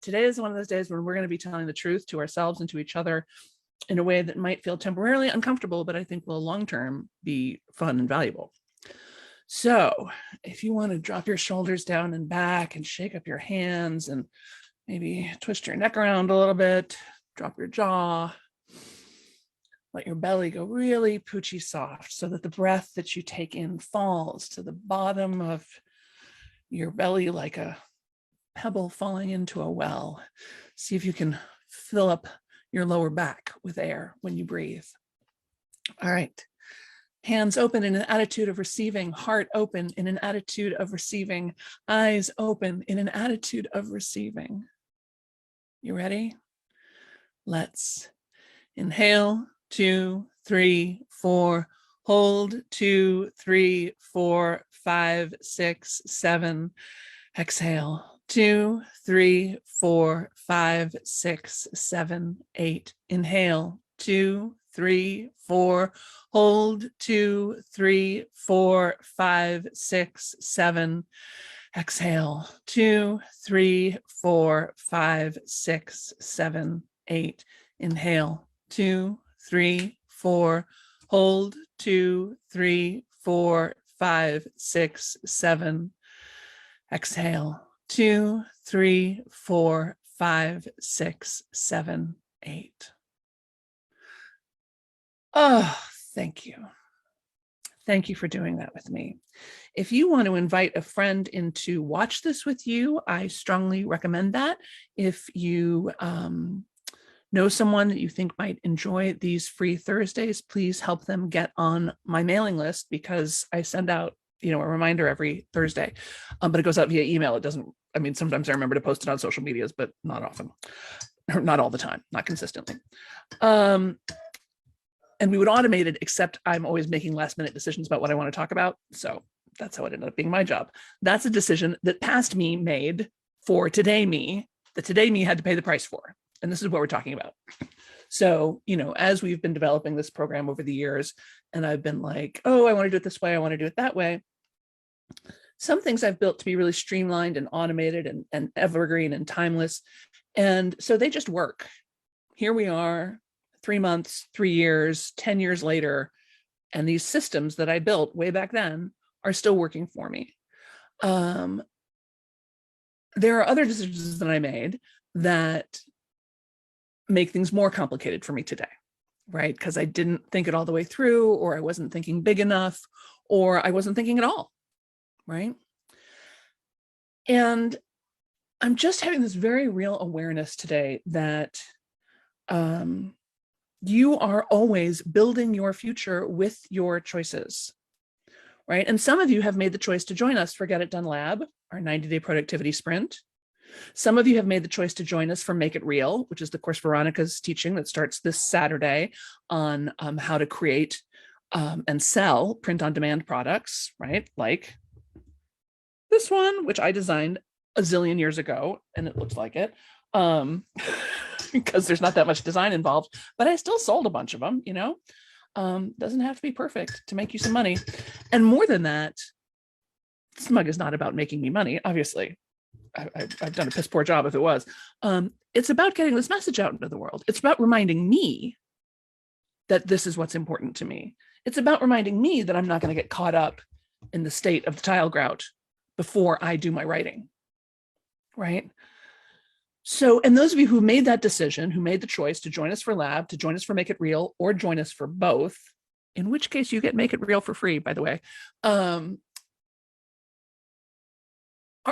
today is one of those days when we're going to be telling the truth to ourselves and to each other in a way that might feel temporarily uncomfortable, but I think will long-term be fun and valuable. So if you want to drop your shoulders down and back and shake up your hands and maybe twist your neck around a little bit, drop your jaw, let your belly go really poochy soft so that the breath that you take in falls to the bottom of your belly like a pebble falling into a well. See if you can fill up your lower back with air when you breathe. All right. Hands open in an attitude of receiving, heart open in an attitude of receiving, eyes open in an attitude of receiving. You ready? Let's inhale, 2, 3, 4, hold, 2, 3, 4, 5, 6, 7, exhale, 2, 3, 4, 5, 6, 7, 8, inhale, 2, 3, 4, hold, 2, 3, 4, 5, 6, 7, exhale, 2, 3, 4, 5, 6, 7, 8, inhale, 2, 3, 4, hold, 2, 3, 4, 5, 6, 7, exhale, 2, 3, 4, 5, 6, 7, 8. Oh, thank you. Thank you for doing that with me. If you want to invite a friend in to watch this with you, I strongly recommend that. If you know someone that you think might enjoy these free Thursdays, please help them get on my mailing list, because I send out, a reminder every Thursday, but it goes out via email. It doesn't, sometimes I remember to post it on social medias, but not often, or not all the time, not consistently. And we would automate it, except I'm always making last minute decisions about what I want to talk about. So that's how it ended up being my job. That's a decision that past me made for today me, that today me had to pay the price for. And this is what we're talking about. So, as we've been developing this program over the years, and I've been like, oh, I want to do it this way, I want to do it that way. Some things I've built to be really streamlined and automated and evergreen and timeless. And so they just work. Here we are, 3 months, 3 years, 10 years later, and these systems that I built way back then are still working for me. There are other decisions that I made that make things more complicated for me today, right? Because I didn't think it all the way through, or I wasn't thinking big enough, or I wasn't thinking at all, right? And I'm just having this very real awareness today that you are always building your future with your choices, right? And some of you have made the choice to join us for Get It Done Lab, our 90-day productivity sprint. Some of you have made the choice to join us for Make It Real, which is the course Veronica's teaching that starts this Saturday on how to create and sell print-on-demand products, right? Like this one, which I designed a zillion years ago, and it looks like it. Because there's not that much design involved, but I still sold a bunch of them, doesn't have to be perfect to make you some money. And more than that, Smug is not about making me money. Obviously, I've done a piss poor job if it was. It's about getting this message out into the world. It's about reminding me that this is what's important to me. It's about reminding me that I'm not going to get caught up in the state of the tile grout before I do my writing, right? So, and those of you who made that decision, who made the choice to join us for Lab, to join us for Make It Real, or join us for both, in which case you get Make It Real for free, by the way, are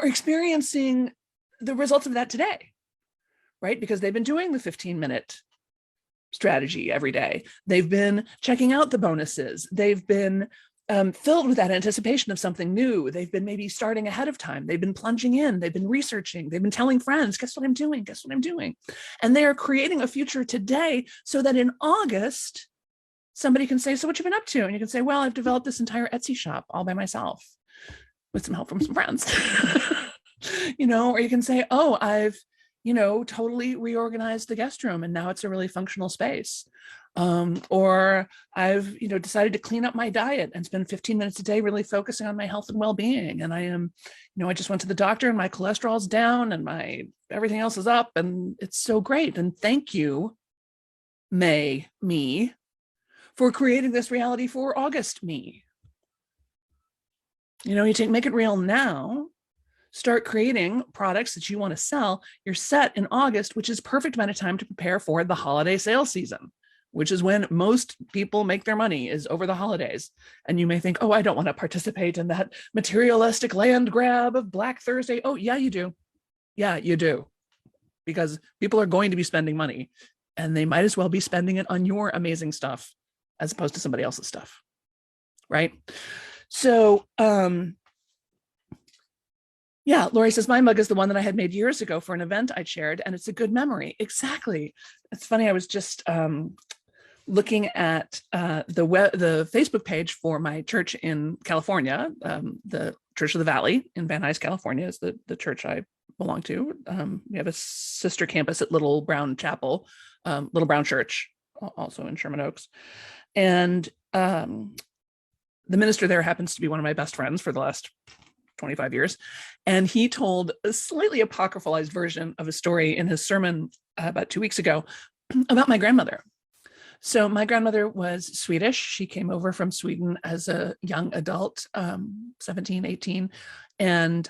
experiencing the results of that today, right? Because they've been doing the 15-minute strategy every day. They've been checking out the bonuses. They've been filled with that anticipation of something new. They've been maybe starting ahead of time. They've been plunging in. They've been researching. They've been telling friends, guess what I'm doing? Guess what I'm doing? And they are creating a future today so that in August, somebody can say, so what you been up to? And you can say, well, I've developed this entire Etsy shop all by myself with some help from some friends. Or you can say, oh, I've totally reorganized the guest room and now it's a really functional space. Or I've, decided to clean up my diet and spend 15 minutes a day really focusing on my health and well-being. And I am, I just went to the doctor and my cholesterol's down and my everything else is up and it's so great. And thank you, May me, for creating this reality for August me. Make it real now. Start creating products that you want to sell. You're set in August, which is perfect amount of time to prepare for the holiday sales season, which is when most people make their money, is over the holidays. And you may think, oh, I don't want to participate in that materialistic land grab of Black Thursday. Oh, yeah, you do. Yeah, you do. Because people are going to be spending money and they might as well be spending it on your amazing stuff as opposed to somebody else's stuff. Right? So, yeah, Lori says, my mug is the one that I had made years ago for an event I chaired, and it's a good memory. Exactly. It's funny. I was just looking at the Facebook page for my church in California, the Church of the Valley in Van Nuys, California is the church I belong to. We have a sister campus at Little Brown Chapel, Little Brown Church, also in Sherman Oaks. And the minister there happens to be one of my best friends for the last 25 years. And he told a slightly apocryphalized version of a story in his sermon about 2 weeks ago about my grandmother. So my grandmother was Swedish. She came over from Sweden as a young adult, 17, 18, and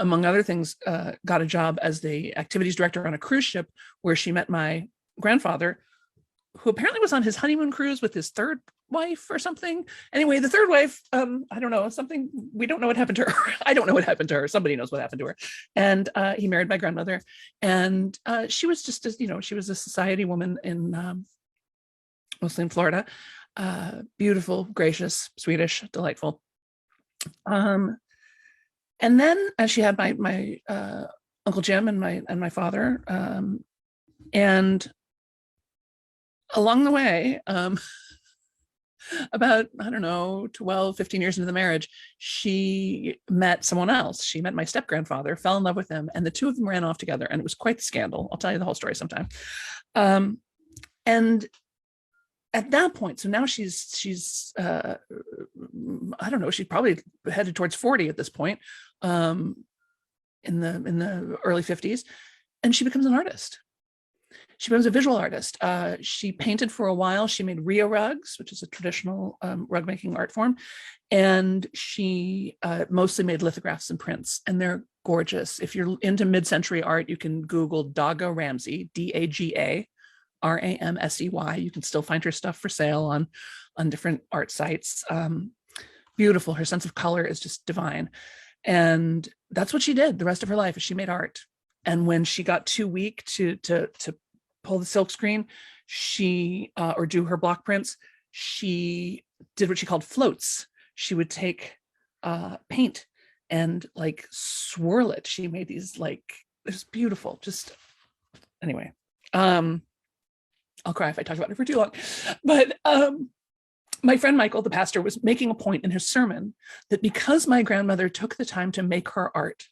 among other things, got a job as the activities director on a cruise ship where she met my grandfather, who apparently was on his honeymoon cruise with his third wife or something. Anyway, the third wife, I don't know, something, we don't know what happened to her. I don't know what happened to her. Somebody knows what happened to her. And he married my grandmother. And she was just, she was a society woman in, mostly in Florida. Beautiful, gracious, Swedish, delightful. And then she had my Uncle Jim and my father. And along the way, about, I don't know, 12, 15 years into the marriage, she met someone else. She met my step grandfather, fell in love with him, and the two of them ran off together. And it was quite the scandal. I'll tell you the whole story sometime. And at that point, so now she's I don't know, she's probably headed towards 40 at this point, in the early 50s, and she becomes an artist. She becomes a visual artist. She painted for a while. She made Rio rugs, which is a traditional rug making art form. And she mostly made lithographs and prints, and they're gorgeous. If you're into mid-century art, you can Google Daga Ramsey, D-A-G-A, R-A-M-S-E-Y. You can still find her stuff for sale on different art sites. Beautiful. Her sense of color is just divine. And that's what she did the rest of her life, is she made art. And when she got too weak to pull the silk screen, she or do her block prints, she did what she called floats. She would take paint and like swirl it. She made these, like, it was beautiful. Just anyway, I'll cry if I talk about it for too long. But my friend Michael, the pastor, was making a point in his sermon that because my grandmother took the time to make her art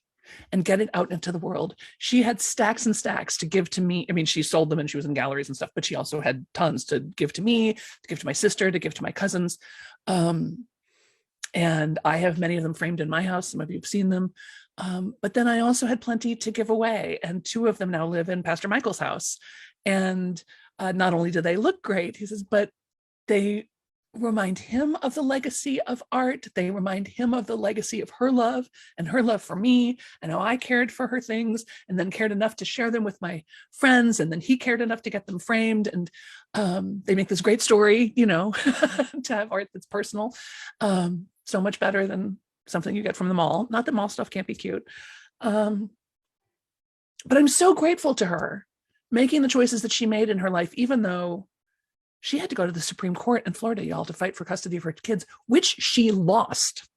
and get it out into the world, she had stacks and stacks to give to me. I mean, she sold them and she was in galleries and stuff, but she also had tons to give to me, to give to my sister, to give to my cousins. And I have many of them framed in my house. Some of you have seen them. But then I also had plenty to give away. And two of them now live in Pastor Michael's house. And not only do they look great, he says, but they remind him of the legacy of art. They remind him of the legacy of her love and her love for me, and how I cared for her things and then cared enough to share them with my friends. And then he cared enough to get them framed. And they make this great story, to have art that's personal. So much better than something you get from the mall. Not that mall stuff can't be cute. But I'm so grateful to her making the choices that she made in her life, even though she had to go to the Supreme Court in Florida, y'all, to fight for custody of her kids, which she lost.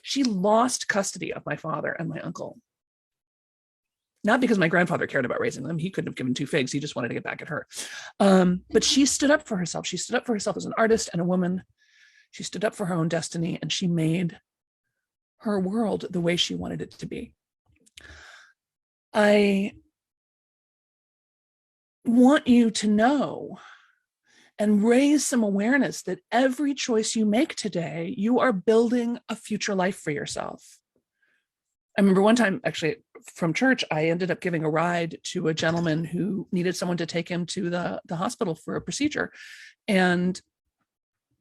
She lost custody of my father and my uncle. Not because my grandfather cared about raising them. He couldn't have given two figs. He just wanted to get back at her. But she stood up for herself. She stood up for herself as an artist and a woman. She stood up for her own destiny, and she made her world the way she wanted it to be. I want you to know and raise some awareness that every choice you make today, you are building a future life for yourself. I remember one time, actually, from church, I ended up giving a ride to a gentleman who needed someone to take him to the hospital for a procedure. And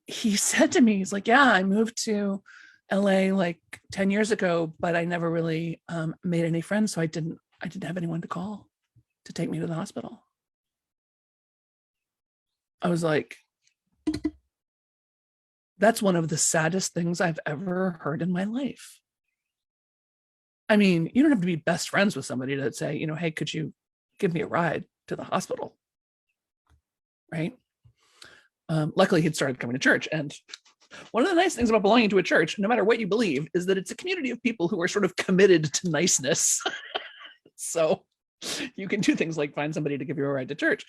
he said to me, he's like, yeah, I moved to LA like 10 years ago, but I never really made any friends. So I didn't have anyone to call to take me to the hospital. I was like, that's one of the saddest things I've ever heard in my life. I mean, you don't have to be best friends with somebody to say, you know, hey, could you give me a ride to the hospital? Right. Luckily, he'd started coming to church. And one of the nice things about belonging to a church, no matter what you believe, is that it's a community of people who are sort of committed to niceness. So you can do things like find somebody to give you a ride to church.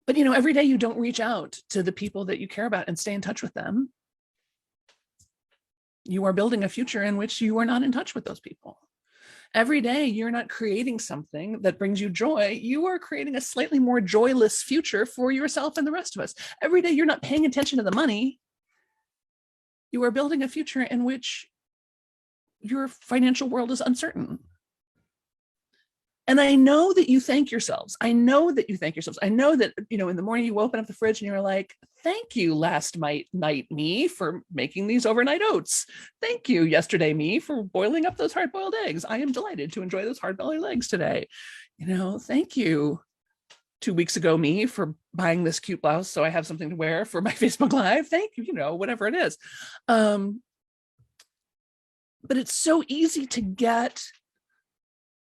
But, you know, every day you don't reach out to the people that you care about and stay in touch with them. You are building a future in which you are not in touch with those people. Every day you're not creating something that brings you joy. You are creating a slightly more joyless future for yourself and the rest of us. Every day you're not paying attention to the money. You are building a future in which your financial world is uncertain. And I know that you thank yourselves. I know that, you know, in the morning you open up the fridge and you're like, thank you last night me for making these overnight oats. Thank you yesterday me for boiling up those hard-boiled eggs. I am delighted to enjoy those hard-boiled eggs today. You know, thank you 2 weeks ago me for buying this cute blouse so I have something to wear for my Facebook Live. Thank you, you know, whatever it is. But it's so easy to get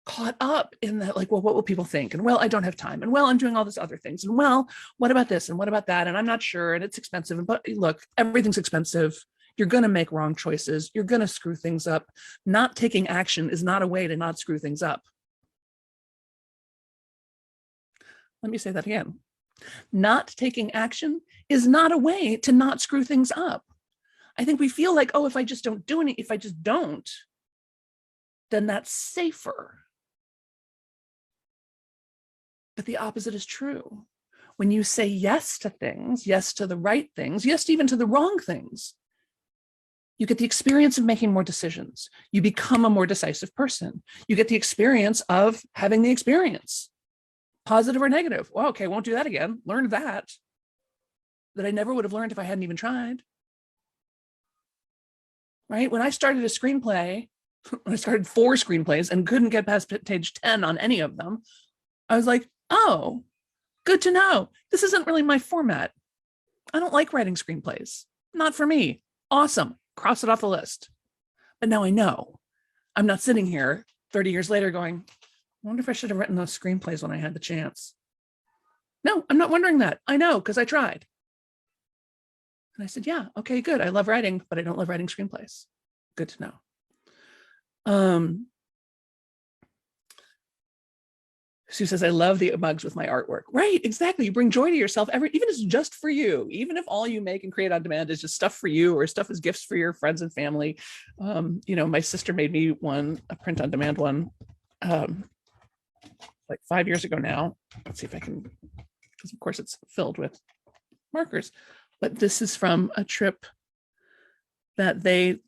caught up in that, like, well, what will people think? And well, I don't have time. And well, I'm doing all these other things. And well, what about this? And what about that? And I'm not sure. And it's expensive. But look, everything's expensive. You're going to make wrong choices. You're going to screw things up. Not taking action is not a way to not screw things up. Let me say that again. Not taking action is not a way to not screw things up. I think we feel like, oh, if I just don't do any, if I just don't, then that's safer. But the opposite is true. When you say yes to things, yes to the right things, yes, even to the wrong things, you get the experience of making more decisions. You become a more decisive person. You get the experience of having the experience, positive or negative. Well, okay, won't do that again. Learned that I never would have learned if I hadn't even tried. Right? When I started a screenplay, when I started 4 screenplays and couldn't get past page 10 on any of them, I was like, oh, good to know. This isn't really my format. I don't like writing screenplays. Not for me. Awesome. Cross it off the list. But now I know. I'm not sitting here 30 years later going, I wonder if I should have written those screenplays when I had the chance. No, I'm not wondering that. I know, because I tried. And I said, yeah, okay, good. I love writing, but I don't love writing screenplays. Good to know. Sue says, I love the mugs with my artwork. Right, exactly. You bring joy to yourself, even if it's just for you, even if all you make and create on demand is just stuff for you or stuff as gifts for your friends and family. You know, my sister made me one, a print on demand one, like 5 years ago now. Let's see if I can, because of course it's filled with markers. But this is from a trip that they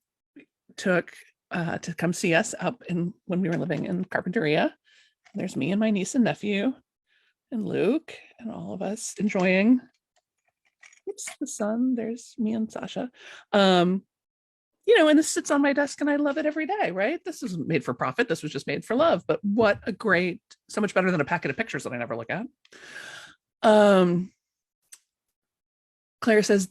took to come see us up in when we were living in Carpinteria. There's me and my niece and nephew and Luke and all of us enjoying, oops, the sun. There's me and Sasha. You know, and this sits on my desk and I love it every day, right? This isn't made for profit. This was just made for love. But what a great, so much better than a packet of pictures that I never look at. Claire says,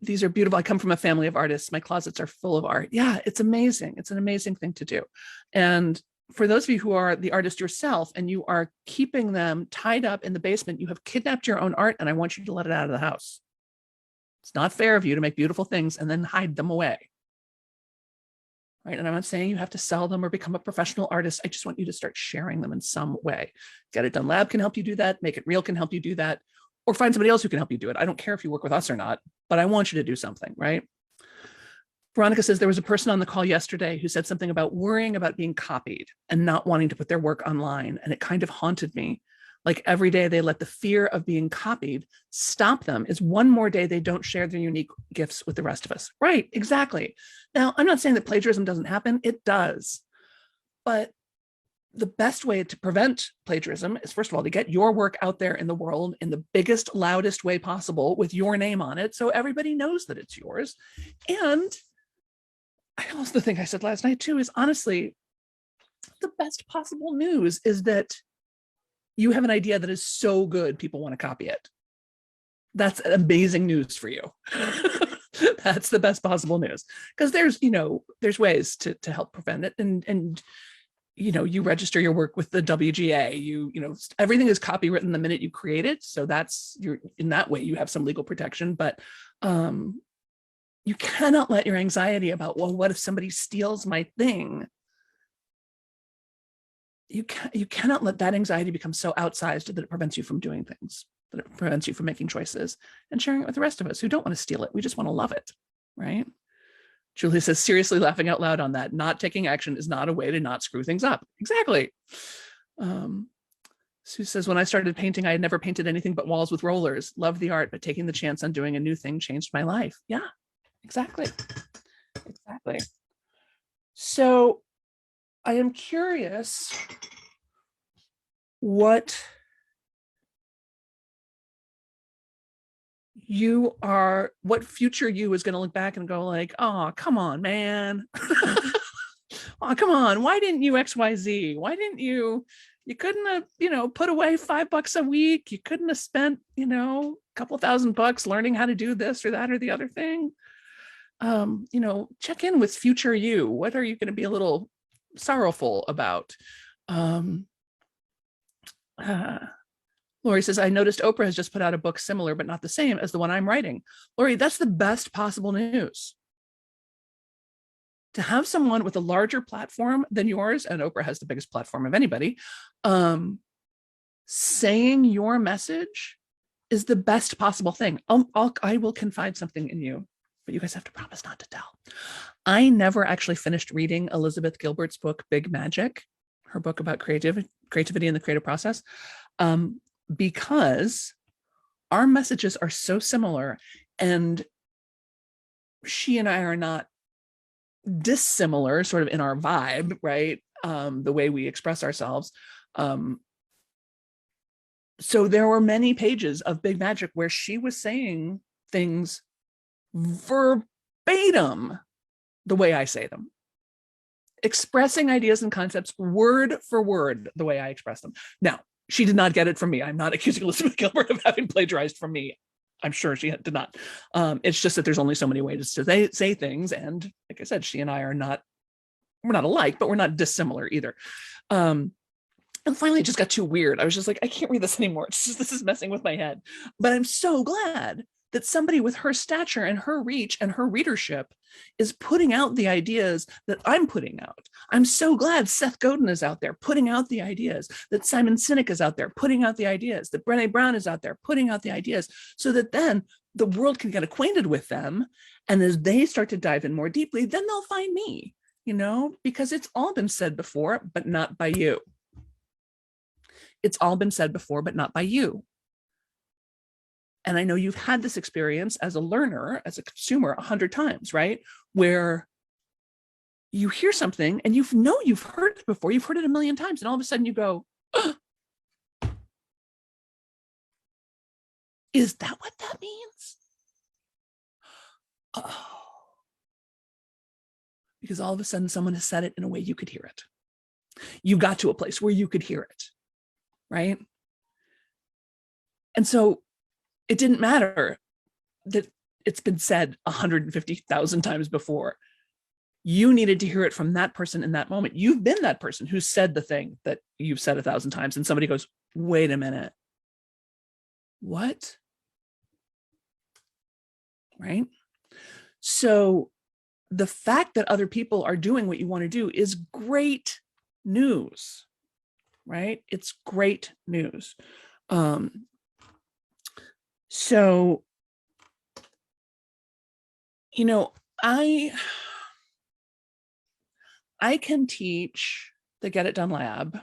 these are beautiful. I come from a family of artists. My closets are full of art. Yeah, it's amazing. It's an amazing thing to do. And for those of you who are the artist yourself and you are keeping them tied up in the basement, you have kidnapped your own art and I want you to let it out of the house. It's not fair of you to make beautiful things and then hide them away. Right? And I'm not saying you have to sell them or become a professional artist. I just want you to start sharing them in some way. Get It Done Lab can help you do that. Make It Real can help you do that. Or find somebody else who can help you do it. I don't care if you work with us or not, but I want you to do something, right? Veronica says there was a person on the call yesterday who said something about worrying about being copied and not wanting to put their work online. And it kind of haunted me. Like every day they let the fear of being copied stop them. Is one more day they don't share their unique gifts with the rest of us. Right, exactly. Now, I'm not saying that plagiarism doesn't happen. It does. But the best way to prevent plagiarism is, first of all, to get your work out there in the world in the biggest, loudest way possible with your name on it so everybody knows that it's yours. And I also, the thing I said last night too is, honestly, the best possible news is that you have an idea that is so good people want to copy it. That's amazing news for you. That's the best possible news, because there's ways to help prevent it. And you register your work with the WGA. Everything is copywritten the minute you create it, so in that way you have some legal protection. But you cannot let your anxiety about, well, what if somebody steals my thing? You cannot let that anxiety become so outsized that it prevents you from doing things, that it prevents you from making choices and sharing it with the rest of us who don't want to steal it. We just want to love it, right? Julie says, seriously laughing out loud on that. Not taking action is not a way to not screw things up. Exactly. Sue says, when I started painting, I had never painted anything but walls with rollers. Loved the art, but taking the chance on doing a new thing changed my life. Yeah, exactly. Exactly. So I am curious what future you is going to look back and go like, oh, come on, man. Oh, come on. Why didn't you XYZ? Why didn't you couldn't have, put away $5 a week. You couldn't have spent, a couple $1,000 learning how to do this or that or the other thing. Check in with future you. What are you going to be a little sorrowful about? Lori says, I noticed Oprah has just put out a book similar, but not the same as the one I'm writing. Lori, that's the best possible news. To have someone with a larger platform than yours, and Oprah has the biggest platform of anybody, saying your message is the best possible thing. I will confide something in you, but you guys have to promise not to tell. I never actually finished reading Elizabeth Gilbert's book, Big Magic, her book about creativity and the creative process, because our messages are so similar, and she and I are not dissimilar sort of in our vibe, right? The way we express ourselves. So there were many pages of Big Magic where she was saying things verbatim the way I say them, expressing ideas and concepts word for word the way I express them. Now, she did not get it from me. I'm not accusing Elizabeth Gilbert of having plagiarized from me. I'm sure she did not. It's just that there's only so many ways to say things. And like I said, she and I we're not alike, but we're not dissimilar either. And finally, it just got too weird. I was just like, I can't read this anymore. This is messing with my head. But I'm so glad that somebody with her stature and her reach and her readership is putting out the ideas that I'm putting out. I'm so glad Seth Godin is out there putting out the ideas, that Simon Sinek is out there putting out the ideas, that Brené Brown is out there putting out the ideas, so that then the world can get acquainted with them. And as they start to dive in more deeply, then they'll find me, because it's all been said before, but not by you. It's all been said before, but not by you. And I know you've had this experience as a learner, as a consumer 100 times, right? Where you hear something and you've heard it before, you've heard it a million times, and all of a sudden you go, oh, is that what that means? Oh. Because all of a sudden someone has said it in a way you could hear it. You got to a place where you could hear it, right? And so it didn't matter that it's been said 150,000 times before. You needed to hear it from that person in that moment. You've been that person who said the thing that you've said 1,000 times, and somebody goes, wait a minute. What? Right? So the fact that other people are doing what you want to do is great news, right? It's great news. So, I can teach the Get It Done Lab,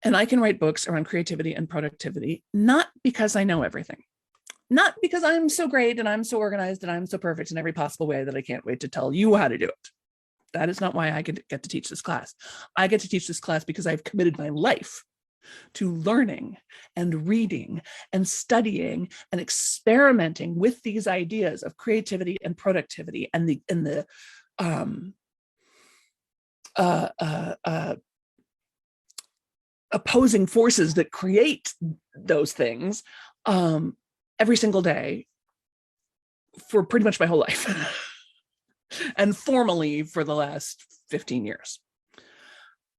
and I can write books around creativity and productivity, not because I know everything, not because I'm so great and I'm so organized and I'm so perfect in every possible way that I can't wait to tell you how to do it. That is not why I get to teach this class. I get to teach this class because I've committed my life to learning and reading and studying and experimenting with these ideas of creativity and productivity and the opposing forces that create those things every single day for pretty much my whole life and formally for the last 15 years.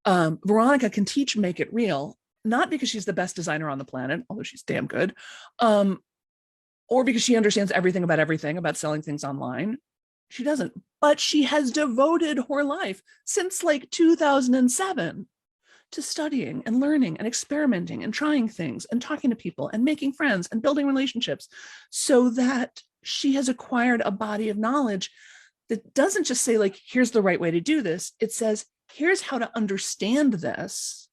Veronica can teach Make It Real, not because she's the best designer on the planet, although she's damn good, or because she understands everything about selling things online. She doesn't, but she has devoted her life since like 2007 to studying and learning and experimenting and trying things and talking to people and making friends and building relationships, so that she has acquired a body of knowledge that doesn't just say like, here's the right way to do this. It says, here's how to understand this.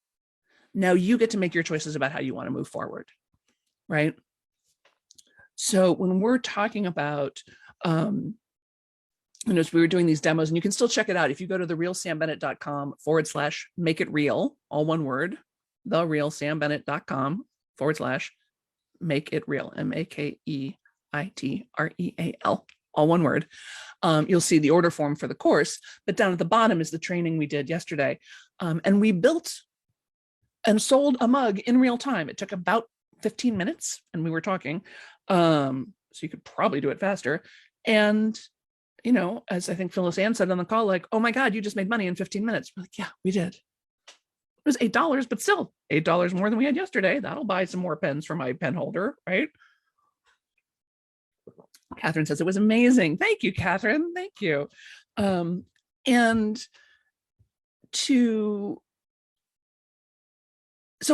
Now you get to make your choices about how you want to move forward, right? So when we're talking about, as we were doing these demos, and you can still check it out. If you go to therealsambennett.com/make it real, all one word, therealsambennett.com/make it real, MAKEITREAL, all one word. You'll see the order form for the course, but down at the bottom is the training we did yesterday. And we built and sold a mug in real time. It took about 15 minutes and we were talking. So you could probably do it faster. And, as I think Phyllis Ann said on the call, like, oh my God, you just made money in 15 minutes. We're like, yeah, we did. It was $8, but still $8 more than we had yesterday. That'll buy some more pens for my pen holder, right? Catherine says it was amazing. Thank you, Catherine. Thank you. So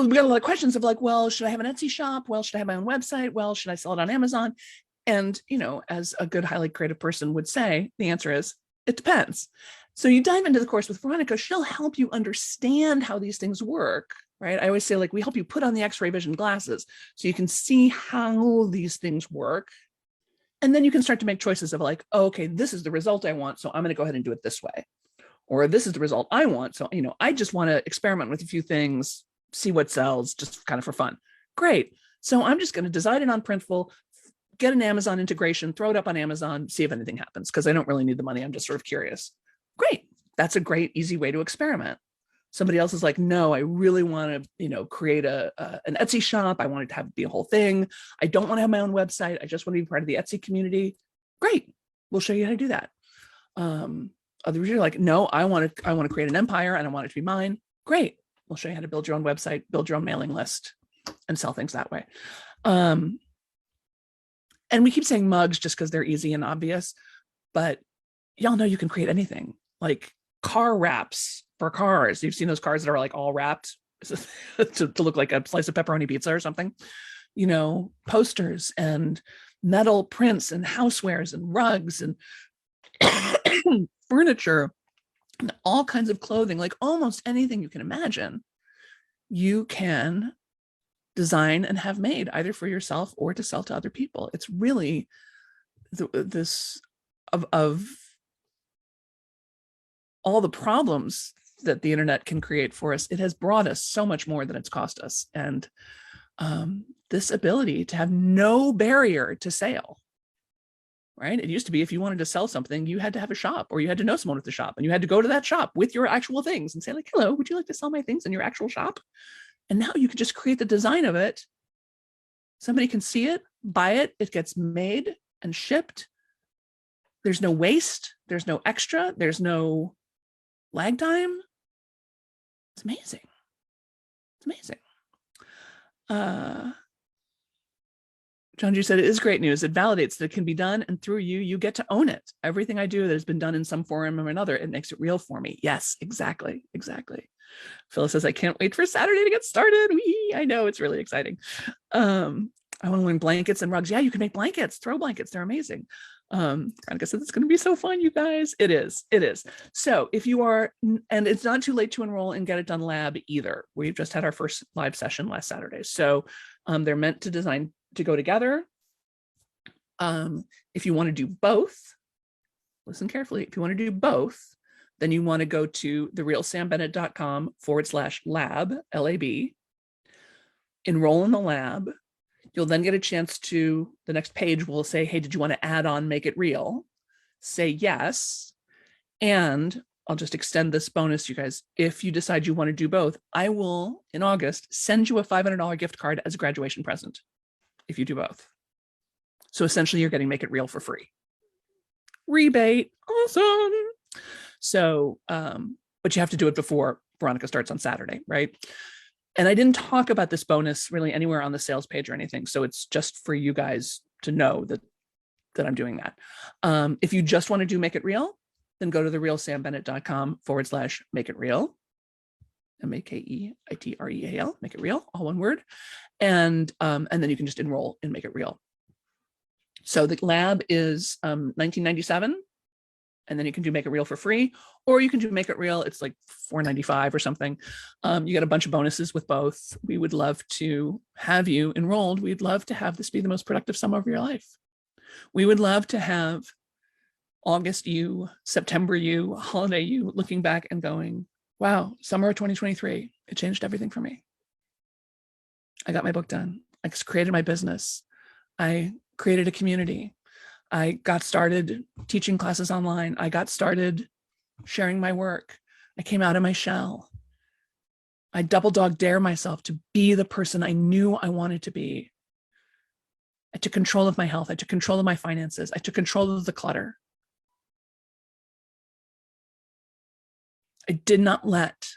we got a lot of questions of like, well, should I have an Etsy shop? Well, should I have my own website? Well, should I sell it on Amazon? And, as a good, highly creative person would say, the answer is, it depends. So you dive into the course with Veronica, she'll help you understand how these things work, right? I always say, like, we help you put on the X-ray vision glasses so you can see how these things work. And then you can start to make choices of like, oh, okay, this is the result I want, so I'm going to go ahead and do it this way. Or this is the result I want. So, I just want to experiment with a few things, see what sells, just kind of for fun. Great. So I'm just going to design it on Printful, get an Amazon integration, throw it up on Amazon, see if anything happens, because I don't really need the money. I'm just sort of curious. Great. That's a great, easy way to experiment. Somebody else is like, no, I really want to, create an Etsy shop. I want it to be a whole thing. I don't want to have my own website. I just want to be part of the Etsy community. Great. We'll show you how to do that. Others are like, no, I want to create an empire and I want it to be mine. Great. We'll show you how to build your own website, build your own mailing list, and sell things that way. And we keep saying mugs just because they're easy and obvious, but y'all know you can create anything, like car wraps for cars. You've seen those cars that are like all wrapped to look like a slice of pepperoni pizza or something, posters and metal prints and housewares and rugs and furniture and all kinds of clothing, like almost anything you can imagine, you can design and have made either for yourself or to sell to other people. It's really this of all the problems that the internet can create for us. It has brought us so much more than it's cost us. And this ability to have no barrier to sale, right? It used to be if you wanted to sell something, you had to have a shop or you had to know someone at the shop and you had to go to that shop with your actual things and say like, hello, would you like to sell my things in your actual shop? And now you can just create the design of it. Somebody can see it, buy it, it gets made and shipped. There's no waste, there's no extra, there's no lag time. It's amazing. It's amazing. John G said, it is great news. It validates that it can be done, and through you, you get to own it. Everything I do that has been done in some form or another, it makes it real for me. Yes, exactly. Phyllis says, I can't wait for Saturday to get started. I know, it's really exciting. I want to learn blankets and rugs. Yeah, you can make blankets, throw blankets. They're amazing. Veronica said it's going to be so fun, you guys. It is. So if you are, and it's not too late to enroll in Get It Done Lab either. We've just had our first live session last Saturday. So they're meant to design to go together. If you want to do both, listen carefully. If you want to do both, then you want to go to therealsambennett.com/lab, LAB, enroll in the lab. You'll then get a chance to, the next page will say, hey, did you want to add on Make It Real? Say yes. And I'll just extend this bonus, you guys. If you decide you want to do both, I will, in August, send you a $500 gift card as a graduation present if you do both. So essentially you're getting Make It Real for free. Rebate, awesome. So, but you have to do it before Veronica starts on Saturday, right? And I didn't talk about this bonus really anywhere on the sales page or anything. So it's just for you guys to know that I'm doing that. If you just want to do Make It Real, then go to therealsambennett.com/Make It Real. MAKEITREAL, Make It Real, all one word. And then you can just enroll in Make It Real. So the lab is $19.97. And then you can do Make It Real for free, or you can do Make It Real. It's like $4.95 or something. You get a bunch of bonuses with both. We would love to have you enrolled. We'd love to have this be the most productive summer of your life. We would love to have August you, September you, holiday you, looking back and going, wow, summer of 2023, it changed everything for me. I got my book done. I created my business. I created a community. I got started teaching classes online. I got started sharing my work. I came out of my shell. I double dog dare myself to be the person I knew I wanted to be. I took control of my health. I took control of my finances. I took control of the clutter. I did not let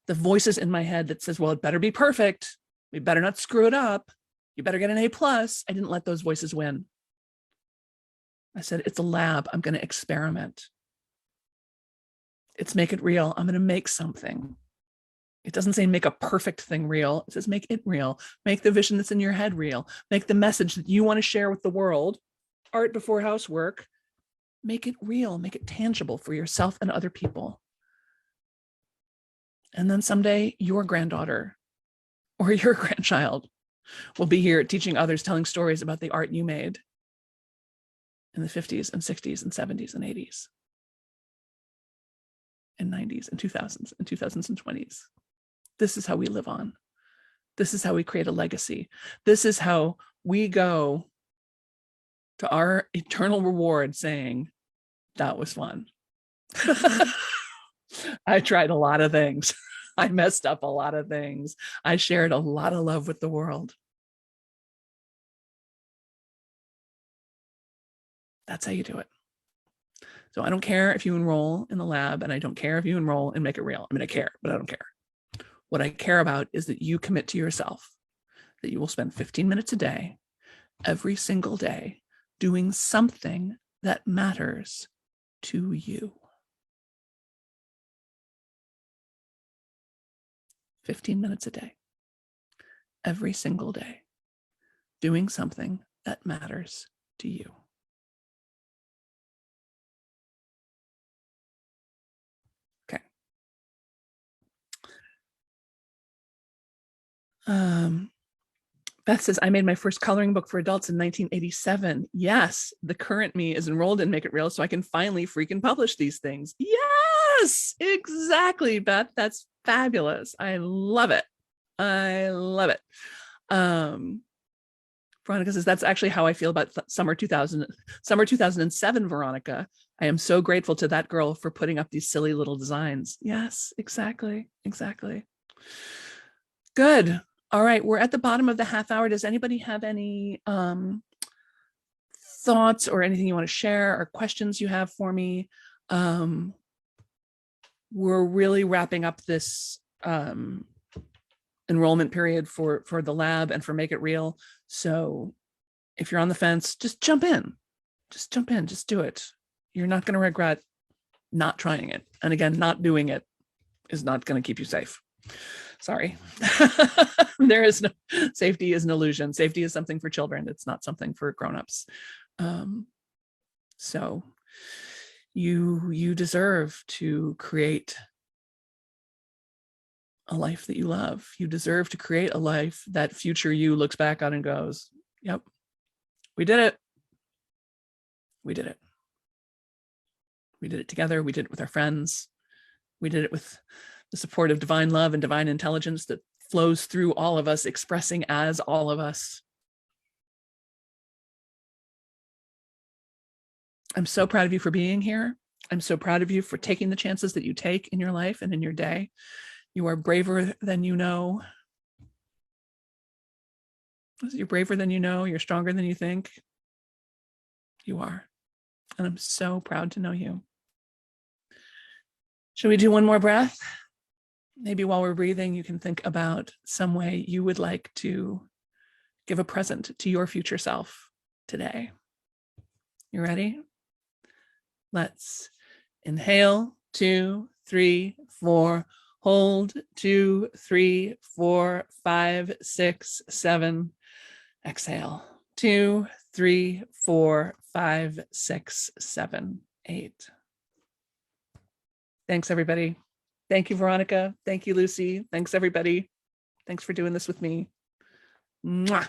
the voices in my head that says, well, it better be perfect. We better not screw it up. You better get an A+. I didn't let those voices win. I said, it's a lab. I'm going to experiment. It's Make It Real. I'm going to make something. It doesn't say make a perfect thing real. It says make it real. Make the vision that's in your head real. Make the message that you want to share with the world. Art before housework. Make it real. Make it tangible for yourself and other people. And then someday your granddaughter or your grandchild will be here teaching others, telling stories about the art you made in the 50s and 60s and 70s and 80s and 90s and 2000s and 2020s. This is how we live on. This is how we create a legacy. This is how we go to our eternal reward saying, that was fun. I tried a lot of things. I messed up a lot of things. I shared a lot of love with the world. That's how you do it. So I don't care if you enroll in the lab, and I don't care if you enroll and Make It Real. I mean, I care, but I don't care. What I care about is that you commit to yourself, that you will spend 15 minutes a day, every single day, doing something that matters to you. 15 minutes a day, every single day, doing something that matters to you. Okay. Beth says, I made my first coloring book for adults in 1987. Yes, the current me is enrolled in Make It Real, so I can finally freaking publish these things. Yes, exactly, Beth. That's fabulous. I love it. I love it. Veronica says, that's actually how I feel about summer 2007, Veronica. I am so grateful to that girl for putting up these silly little designs. Yes, exactly. Exactly. Good. All right. We're at the bottom of the half hour. Does anybody have any thoughts or anything you want to share or questions you have for me? We're really wrapping up this enrollment period for the lab and for Make It Real. So if you're on the fence, just jump in. Just jump in. Just do it. You're not going to regret not trying it. And again, not doing it is not going to keep you safe. Sorry. There is no safety is an illusion. Safety is something for children. It's not something for grownups. So you deserve to create a life that you love. You deserve to create a life that future you looks back on and goes, yep, we did it. We did it. We did it together. We did it with our friends. We did it with the support of divine love and divine intelligence that flows through all of us, expressing as all of us. I'm so proud of you for being here. I'm so proud of you for taking the chances that you take in your life and in your day. You are braver than you know. You're braver than you know. You're stronger than you think. You are. And I'm so proud to know you. Should we do one more breath? Maybe while we're breathing, you can think about some way you would like to give a present to your future self today. You ready? Let's inhale, 2, 3, 4, hold, 2, 3, 4, 5, 6, 7. Exhale, 2, 3, 4, 5, 6, 7, 8. Thanks, everybody. Thank you, Veronica. Thank you, Lucy. Thanks, everybody. Thanks for doing this with me. Mwah.